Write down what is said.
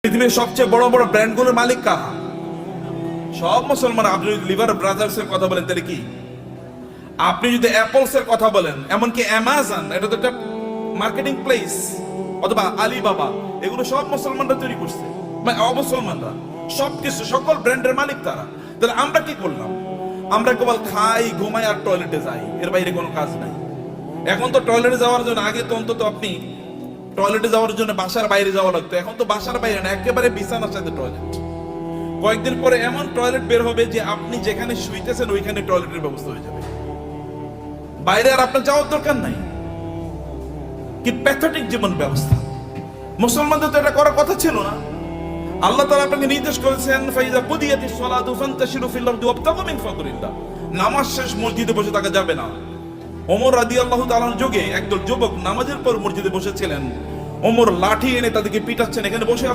পৃথিবীর সবচেয়ে বড় বড় ব্র্যান্ডগুলোর মালিক কারা? সব মুসলমান। আপনি যদি লিভার ব্রাদার্স এর কথা বলেন তাহলে কি? আপনি যদি অ্যাপলস এর কথা বলেন, এমনকি অ্যামাজন, এটা তো একটা মার্কেটিং প্লেস, অথবা আলিবাবা, এগুলো সব মুসলমানরা তৈরি করছে, মানে অমুসলমানরা। সবকিছু, সকল ব্র্যান্ডের মালিক তারা। তাহলে আমরা কি করলাম? আমরা কেবল খাই, ঘুমাই আর টয়লেটে যাই, এর বাইরে কোনো কাজ নাই। এখন তো টয়লেটে যাওয়ার জন্য, আগে তো অন্তত আপনি টয়লেটে যাওয়ার জন্য বাসার বাইরে যাওয়া লাগতো, এখন তো বাসার বাইরে না, একেবারে বিছানার সাথে টয়লেট। কয়েকদিন পরে এমন টয়লেট বের হবে যে আপনি যেখানে শুইতেছেন ওইখানে টয়লেটের ব্যবস্থা হয়ে যাবে, বাইরে আর আপনার যাওয়ার দরকার নাই। কি প্যাথেটিক জীবন ব্যবস্থা! মুসলমানদের তো এটা করার কথা ছিল না। আল্লাহ তাআলা আপনাকে নির্দেশ করেছেন, ফাইজা কুদিয়াতিস সালাতু ফান্তাশিরু ফিল আরদি ওয়াবতাগু মিন ফাদলিল্লাহ। নামাজ শেষ মসজিদে বসে থাকা যাবে না। ওমর রাদিয়াল্লাহু তাআলার যুগে একদল যুবক নামাজের পর মসজিদে বসেছিলেন। ওমর লাঠি এনে তাদেরকে পিটাচ্ছেন, এখানে বসে